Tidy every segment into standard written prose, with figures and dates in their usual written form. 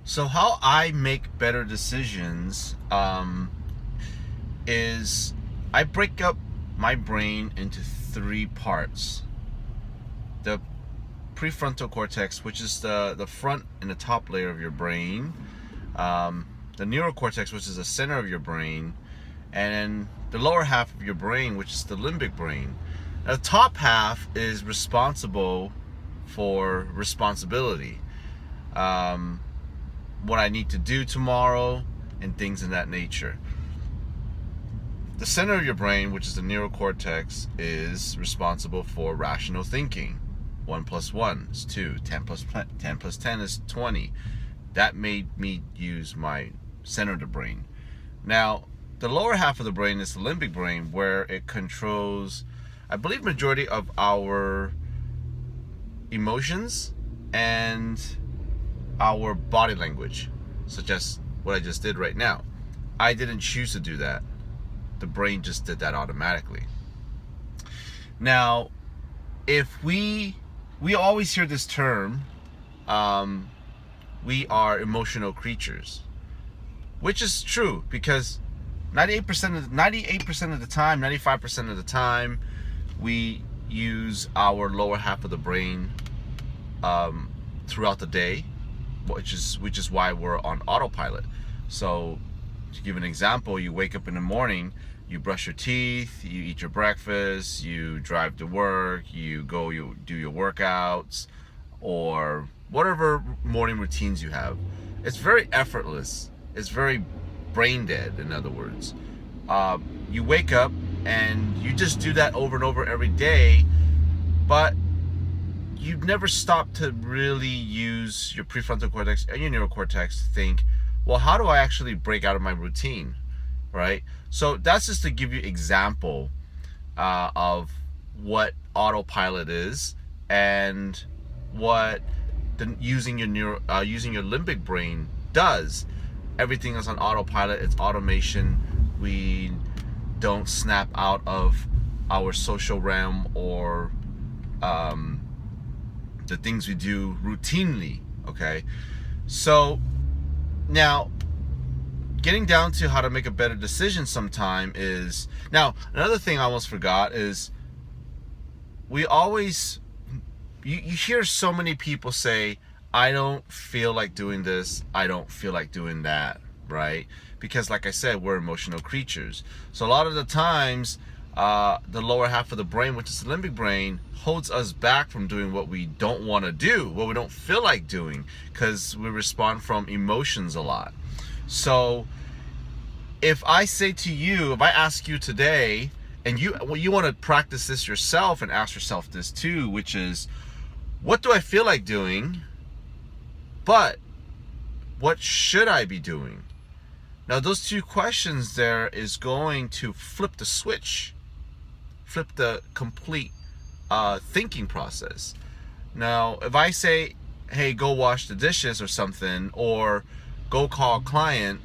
So how I make better decisions is I break up my brain into three parts. The prefrontal cortex, which is the front and the top layer of your brain. The neurocortex, which is the center of your brain. And then the lower half of your brain, which is the limbic brain. The top half is responsible for responsibility. What I need to do tomorrow and things in that nature. The center of your brain, which is the neurocortex, is responsible for rational thinking. 1 plus 1 is 2. 10 plus 10 is 20. That made me use my center of the brain. Now, the lower half of the brain is the limbic brain, where it controls, I believe, majority of our emotions and our body language, such as what I just did right now. I didn't choose to do that. The brain just did that automatically. Now, if we always hear this term, we are emotional creatures, which is true, because 98% of the time, 95% of the time, we use our lower half of the brain throughout the day, which is why we're on autopilot. So, to give an example, you wake up in the morning, you brush your teeth, you eat your breakfast, you drive to work, you do your workouts, or whatever morning routines you have. It's very effortless. It's very brain dead, in other words. You wake up and you just do that over and over every day, but you never stop to really use your prefrontal cortex and your neurocortex to think, well, how do I actually break out of my routine, right? So that's just to give you example of what autopilot is and what using your limbic brain does. Everything is on autopilot. It's automation. We don't snap out of our social realm or the things we do routinely. Okay, so now getting down to how to make a better decision sometime is, now another thing I almost forgot is, we always, you hear so many people say, I don't feel like doing this, I don't feel like doing that, right? Because like I said, we're emotional creatures. So a lot of the times, the lower half of the brain, which is the limbic brain, holds us back from doing what we don't want to do, what we don't feel like doing, because we respond from emotions a lot. So if I say to you, if I ask you today, and you want to practice this yourself and ask yourself this too, which is, what do I feel like doing? But what should I be doing? Now, those two questions there is going to flip the switch, flip the complete thinking process. Now, if I say, hey, go wash the dishes or something, or go call a client,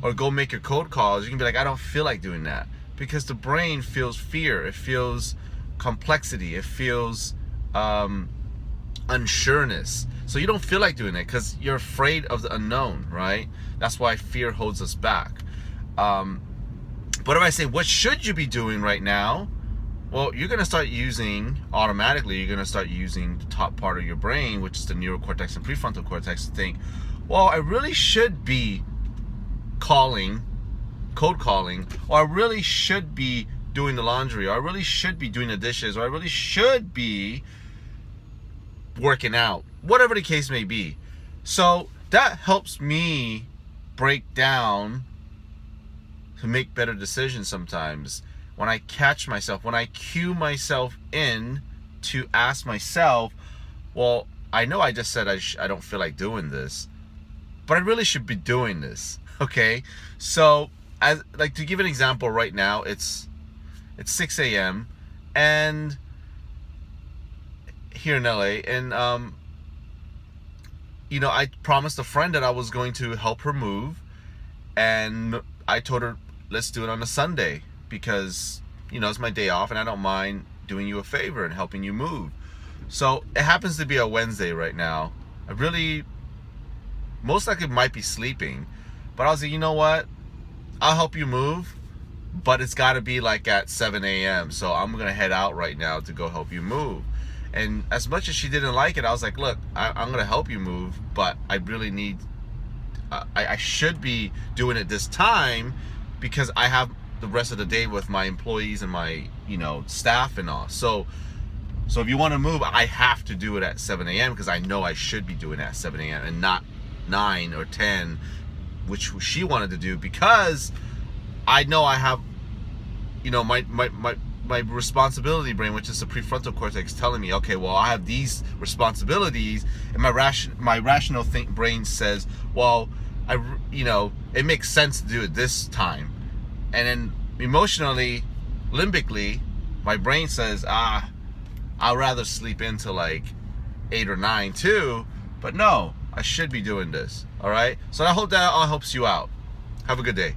or go make your cold calls, you can be like, I don't feel like doing that. Because the brain feels fear, it feels complexity, it feels unsureness. So you don't feel like doing it because you're afraid of the unknown, right? That's why fear holds us back. But if I say, what should you be doing right now? Well, you're going to start using, automatically, you're going to start using the top part of your brain, which is the neurocortex and prefrontal cortex, to think, well, I really should be cold calling, or I really should be doing the laundry, or I really should be doing the dishes, or I really should be working out, whatever the case may be. So that helps me break down to make better decisions sometimes. When I catch myself, when I cue myself in to ask myself, well, I know I just said I don't feel like doing this, but I really should be doing this. Okay, so as like to give an example, right now it's 6 a.m. and here in LA, and I promised a friend that I was going to help her move, and I told her, let's do it on a Sunday, because it's my day off and I don't mind doing you a favor and helping you move. So it happens to be a Wednesday right now. I really most likely might be sleeping. But I was like, you know what? I'll help you move, but it's got to be like at 7 a.m. So I'm going to head out right now to go help you move. And as much as she didn't like it, I was like, look, I'm going to help you move, but I really need, I should be doing it this time because I have the rest of the day with my employees and my, staff and all. So if you want to move, I have to do it at 7 a.m. because I know I should be doing it at 7 a.m. and not 9 or 10, which she wanted to do, because I know I have, my responsibility brain, which is the prefrontal cortex, telling me, okay, well, I have these responsibilities, and my rational brain says, well, it makes sense to do it this time. And then emotionally, limbically, my brain says, I'd rather sleep into like 8 or 9 too, but no, I should be doing this. All right. So I hope that all helps you out. Have a good day.